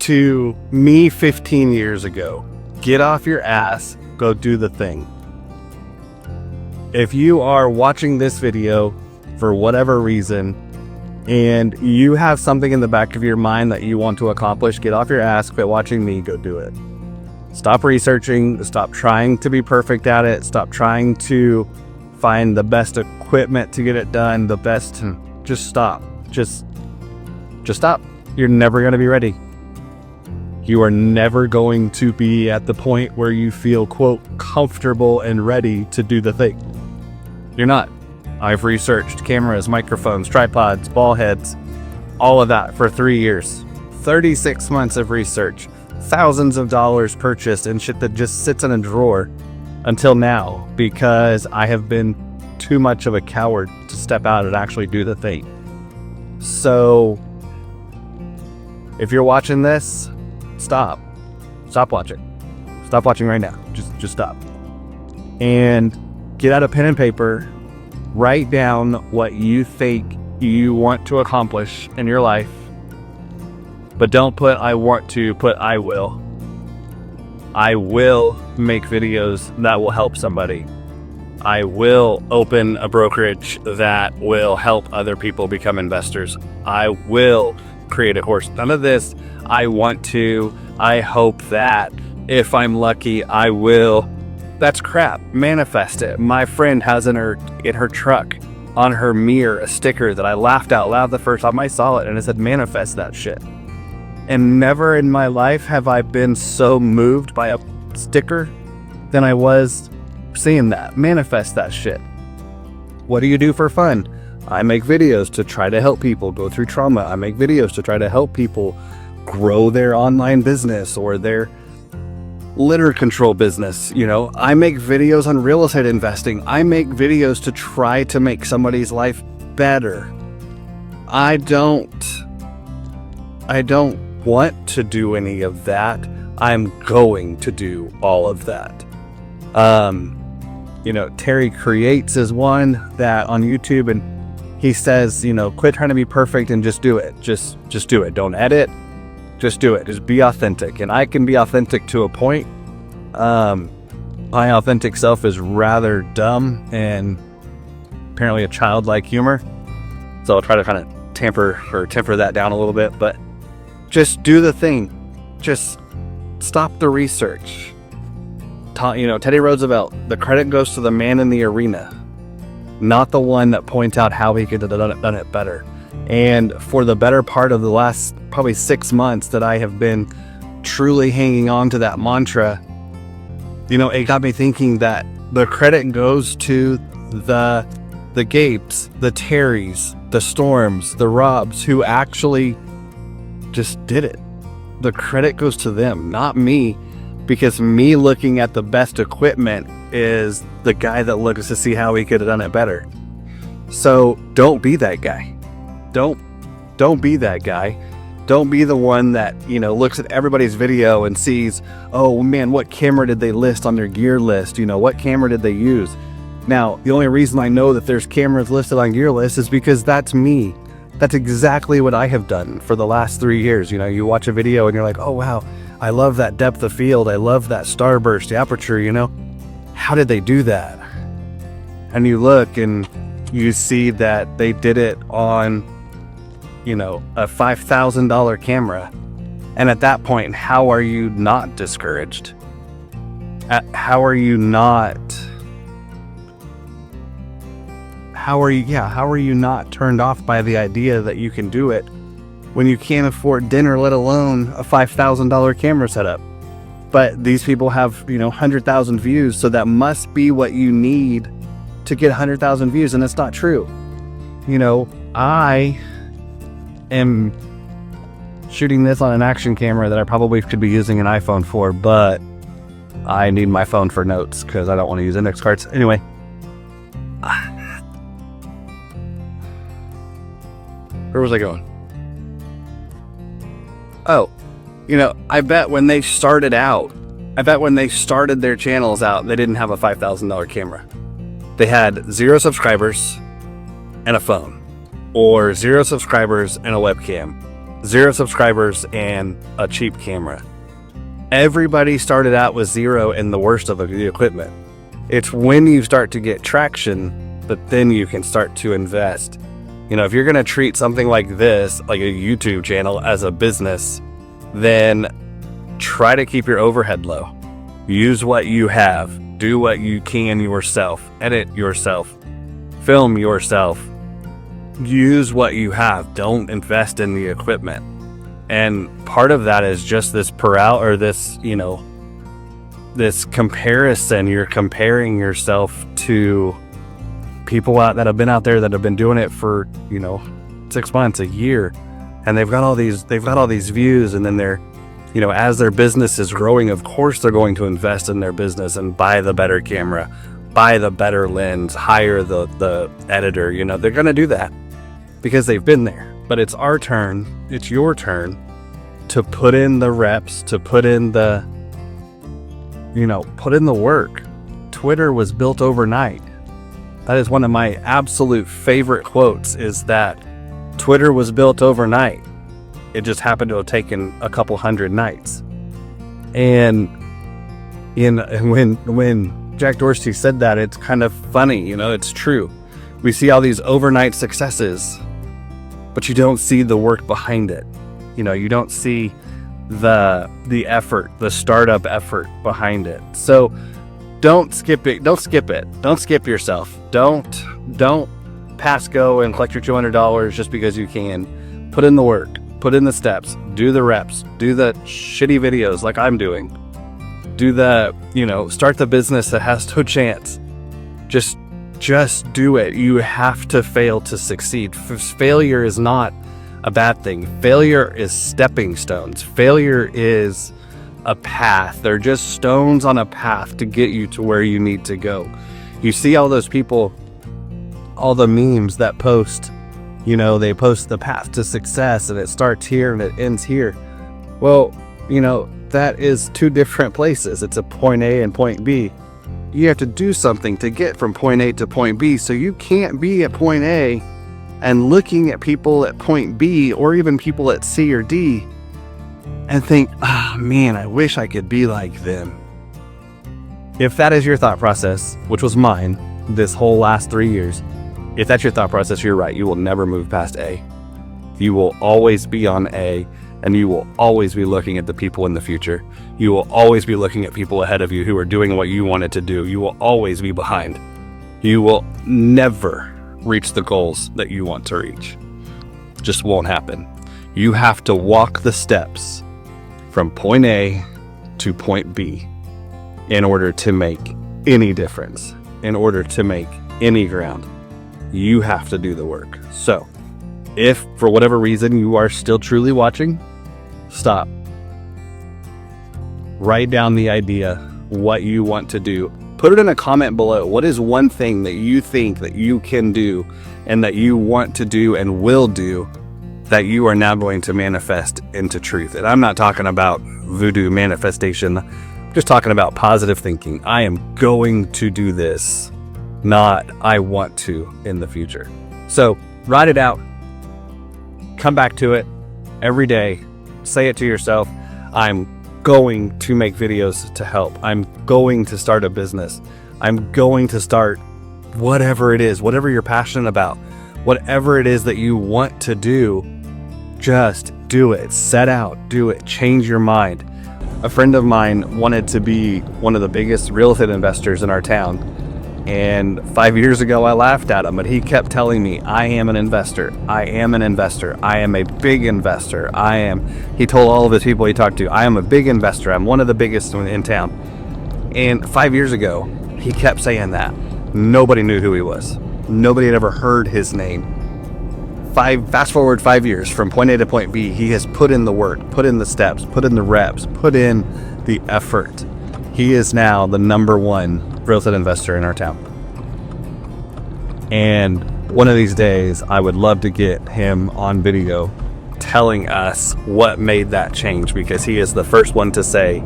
to me 15 years ago. Get off your ass, go do the thing. If you are watching this video for whatever reason, and you have something in the back of your mind that you want to accomplish, get off your ass, quit watching me, go do it. Stop researching, stop trying to be perfect at it, stop trying to find the best equipment to get it done, just stop. Just stop. You're never going to be ready. You are never going to be at the point where you feel, quote, comfortable and ready to do the thing. You're not. I've researched cameras, microphones, tripods, ball heads, all of that for 3 years. 36 months of research, thousands of dollars purchased and shit that just sits in a drawer until now because I have been too much of a coward to step out and actually do the thing. So if you're watching this, stop watching. Stop watching right now. Just stop. And get out a pen and paper, write down what you think you want to accomplish in your life, but don't put I want to, put I will. I will make videos that will help somebody. I will open a brokerage that will help other people become investors. I will create a course. None of this, I want to, I hope that, if I'm lucky, I will. That's crap. Manifest it. My friend has in her truck, on her mirror, a sticker that I laughed out loud the first time I saw it, and it said, manifest that shit. And never in my life have I been so moved by a sticker than I was seeing that. Manifest that shit. What do you do for fun? I make videos to try to help people go through trauma. I make videos to try to help people grow their online business or their litter control business. I make videos on real estate investing. I make videos to try to make somebody's life better. I don't want to do any of that. I'm going to do all of that. Terry Creates is one that on YouTube, and he says, quit trying to be perfect and just do it. Just do it. Don't edit. Just do it. Just be authentic. And I can be authentic to a point. My authentic self is rather dumb and apparently a childlike humor. So I'll try to kind of temper that down a little bit, but just do the thing. Just stop the research. Teddy Roosevelt, the credit goes to the man in the arena, not the one that points out how he could have done it better. And for the better part of the last probably 6 months that I have been truly hanging on to that mantra, it got me thinking that the credit goes to the Gapes, the Terrys, the Storms, the Robs, who actually just did it. The credit goes to them, not me, because me looking at the best equipment is the guy that looks to see how he could have done it better. So don't be that guy. Don't be that guy. Don't be the one that, looks at everybody's video and sees, oh man, what camera did they list on their gear list? What camera did they use? Now, the only reason I know that there's cameras listed on gear list is because that's me. That's exactly what I have done for the last 3 years. You watch a video and you're like, oh wow, I love that depth of field. I love that starburst aperture, How did they do that? And you look and you see that they did it on, a $5,000 camera. And at that point, how are you not discouraged? How are you not turned off by the idea that you can do it when you can't afford dinner, let alone a $5,000 camera setup? But these people have, 100,000 views, so that must be what you need to get 100,000 views, and it's not true. I am shooting this on an action camera that I probably could be using an iPhone for, but I need my phone for notes because I don't want to use index cards. Anyway, where was I going? Oh, I bet when they started their channels out, they didn't have a $5,000 camera. They had 0 subscribers and a phone, or 0 subscribers and a webcam, 0 subscribers, and a cheap camera. Everybody started out with 0 and the worst of the equipment. It's when you start to get traction that then you can start to invest. You know, if you're going to treat something like this, like a YouTube channel, as a business, then try to keep your overhead low. Use what you have. Do what you can yourself. Edit yourself. Film yourself. Use what you have. Don't invest in the equipment. And part of that is just this this comparison. You're comparing yourself to people that have been out there that have been doing it for 6 months, a year, and they've got all these views, and then they're as their business is growing, of course they're going to invest in their business and buy the better camera, buy the better lens, hire the editor. They're going to do that because they've been there. But it's our turn, it's your turn to put in the reps, to put in the work. Twitter was built overnight. That is one of my absolute favorite quotes, is that Twitter was built overnight. It just happened to have taken a couple hundred nights. And when Jack Dorsey said that, it's kind of funny, it's true. We see all these overnight successes, but you don't see the work behind it. You don't see the effort, the startup effort behind it. So don't skip it. Don't skip yourself. Don't pass go and collect your $200 just because you can. Put in the work. Put in the steps, do the reps, do the shitty videos like I'm doing. Do start the business that has no chance. Just do it. You have to fail to succeed. Failure is not a bad thing. Failure is stepping stones. Failure is a path. They're just stones on a path to get you to where you need to go. You see all those people, all the memes that post, they post the path to success and it starts here and it ends here. Well, that is 2 different places. It's a point A and point B. You have to do something to get from point A to point B. So you can't be at point A and looking at people at point B or even people at C or D and think, man, I wish I could be like them. If that is your thought process, which was mine this whole last 3 years, if that's your thought process, you're right. You will never move past A. You will always be on A, and you will always be looking at the people in the future. You will always be looking at people ahead of you who are doing what you wanted to do. You will always be behind. You will never reach the goals that you want to reach. It just won't happen. You have to walk the steps from point A to point B in order to make any difference, in order to make any ground. You have to do the work. So if for whatever reason you are still truly watching, stop. Write down the idea, what you want to do. Put it in a comment below. What is one thing that you think that you can do and that you want to do and will do that you are now going to manifest into truth? And I'm not talking about voodoo manifestation. I'm just talking about positive thinking. I am going to do this, not I want to in the future. So write it out. Come back to it every day. Say it to yourself. I'm going to make videos to help. I'm going to start a business. I'm going to start whatever it is, whatever you're passionate about, whatever it is that you want to do, just do it. Set out, do it, change your mind. A friend of mine wanted to be one of the biggest real estate investors in our town. And 5 years ago, I laughed at him, but he kept telling me, I am an investor. I am an investor. I am a big investor. He told all of his people he talked to, I am a big investor. I'm one of the biggest in town. And 5 years ago, he kept saying that. Nobody knew who he was. Nobody had ever heard his name. Fast forward 5 years from point A to point B, he has put in the work, put in the steps, put in the reps, put in the effort. He is now the #1 real estate investor in our town. And one of these days, I would love to get him on video telling us what made that change, because he is the first one to say,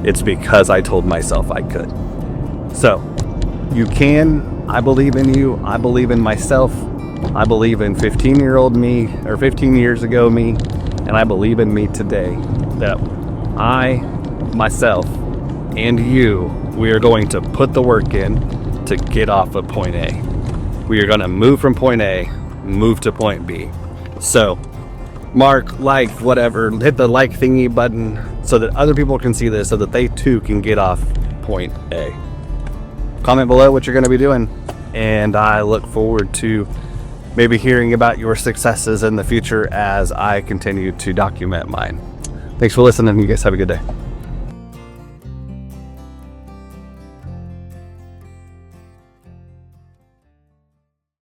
it's because I told myself I could. So you can. I believe in you. I believe in myself. I believe in 15-year-old me, or 15 years ago me, and I believe in me today that I, myself, and you, we are going to put the work in to get off of point A. We are going to move from point A, move to point B. So, mark, like, whatever, hit the like thingy button so that other people can see this, so that they too can get off point A. Comment below what you're going to be doing, and I look forward to maybe hearing about your successes in the future as I continue to document mine. Thanks for listening. You guys have a good day.